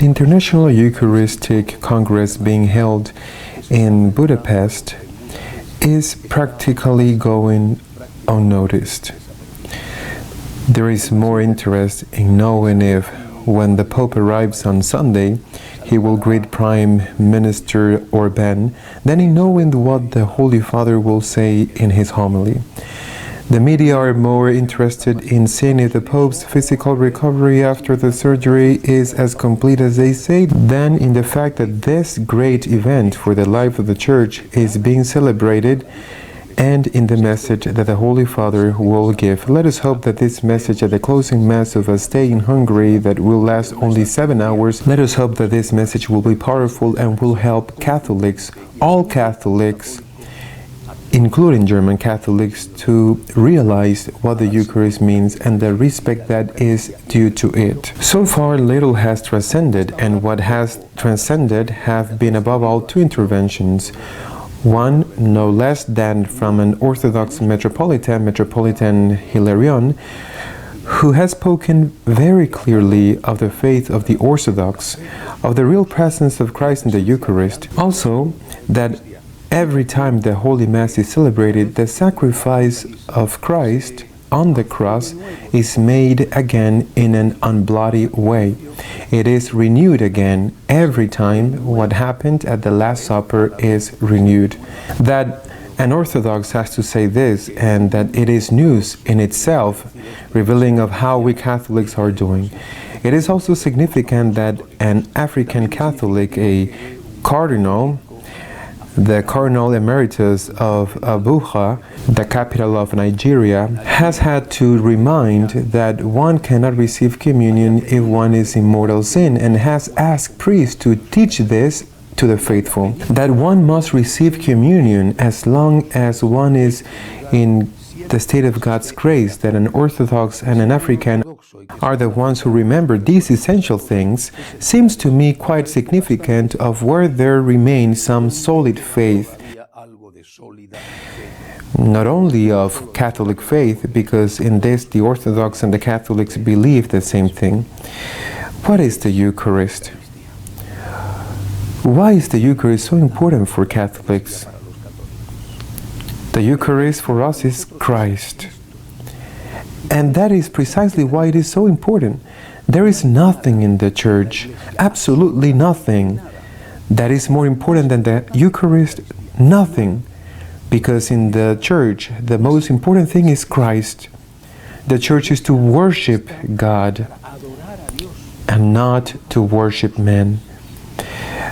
The International Eucharistic Congress being held in Budapest is practically going unnoticed. There is more interest in knowing if, when the Pope arrives on Sunday, he will greet Prime Minister Orban than in knowing what the Holy Father will say in his homily. The media are more interested in seeing if the Pope's physical recovery after the surgery is as complete as they say than in the fact that this great event for the life of the Church is being celebrated and in the message that the Holy Father will give. Let us hope that this message at the closing Mass of a stay in Hungary that will last only 7 hours, let us hope that this message will be powerful and will help Catholics, all Catholics, including German Catholics, to realize what the Eucharist means and the respect that is due to it. So far, little has transcended, and what has transcended have been above all two interventions. One, no less than from an Orthodox Metropolitan Hilarion, who has spoken very clearly of the faith of the Orthodox, of the real presence of Christ in the Eucharist. Also, that every time the Holy Mass is celebrated, the sacrifice of Christ on the cross is made again in an unbloody way. It is renewed again every time what happened at the Last Supper is renewed. That an Orthodox has to say this, and that it is news in itself, revealing of how we Catholics are doing. It is also significant that an African Catholic, a cardinal, the Cardinal Emeritus of Abuja, the capital of Nigeria, has had to remind that one cannot receive communion if one is in mortal sin, and has asked priests to teach this to the faithful, that one must receive communion as long as one is in the state of God's grace, that an Orthodox and an African are the ones who remember these essential things, seems to me quite significant of where there remains some solid faith, not only of Catholic faith, because in this the Orthodox and the Catholics believe the same thing. What is the Eucharist? Why is the Eucharist so important for Catholics? The Eucharist for us is Christ. And that is precisely why it is so important. There is nothing in the Church, absolutely nothing, that is more important than the Eucharist. Nothing. Because in the Church, the most important thing is Christ. The Church is to worship God and not to worship men.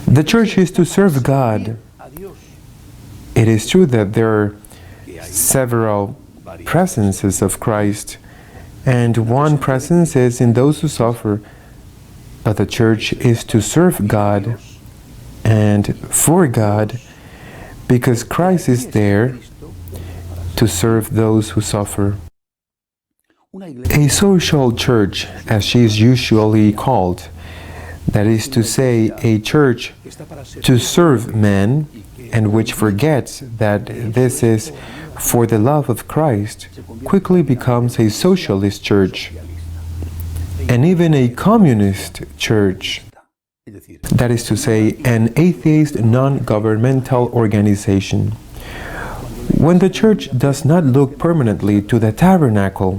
The Church is to serve God. It is true that there are several presences of Christ, and one presence is in those who suffer, but the Church is to serve God and for God, because Christ is there to serve those who suffer. A social church, as she is usually called, that is to say, a church to serve men, and which forgets that this is for the love of Christ, quickly becomes a socialist church, and even a communist church, that is to say, an atheist non-governmental organization. When the Church does not look permanently to the tabernacle,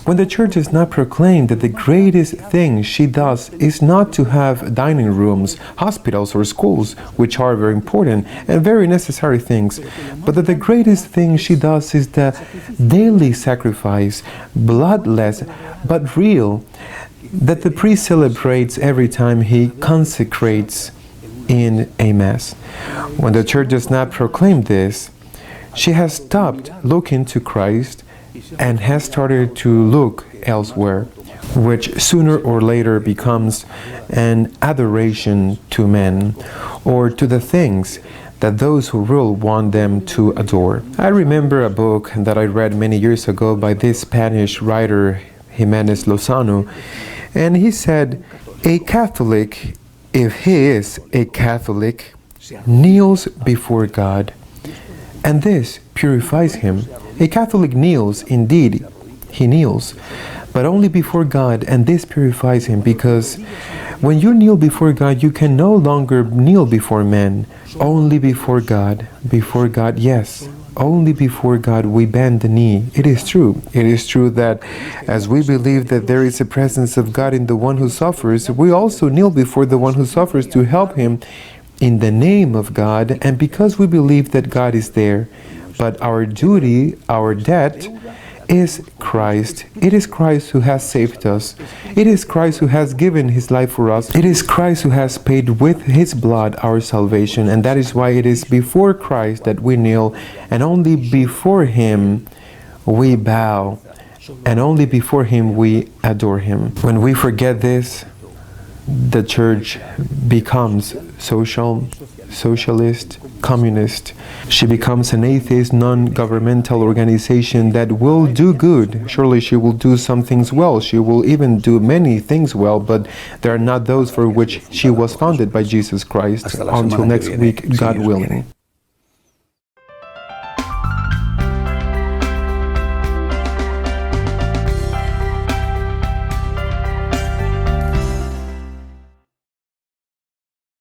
when the Church does not proclaim that the greatest thing she does is not to have dining rooms, hospitals or schools, which are very important and very necessary things, but that the greatest thing she does is the daily sacrifice, bloodless but real, that the priest celebrates every time he consecrates in a Mass. When the Church does not proclaim this, she has stopped looking to Christ and has started to look elsewhere, which sooner or later becomes an adoration to men or to the things that those who rule want them to adore. I remember a book that I read many years ago by this Spanish writer Jimenez Lozano, and he said, a Catholic, if he is a Catholic, kneels before God, and this purifies him. A Catholic kneels, indeed, he kneels, but only before God, and this purifies him, because When you kneel before God, you can no longer kneel before men, only before God. Before God, yes. Only before God we bend the knee. It is true. It is true that as we believe that there is a presence of God in the one who suffers, we also kneel before the one who suffers to help him in the name of God, and because we believe that God is there. But our duty, our debt, is Christ. It is Christ who has saved us. It is Christ who has given his life for us. It is Christ who has paid with his blood our salvation, and that is why it is before Christ that we kneel, and only before him we bow, and only before him we adore him. When we forget this, the church becomes socialist, communist. She becomes an atheist, non-governmental organization that will do good. Surely she will do some things well. She will even do many things well, but they are not those for which she was founded by Jesus Christ. Until next week, God willing.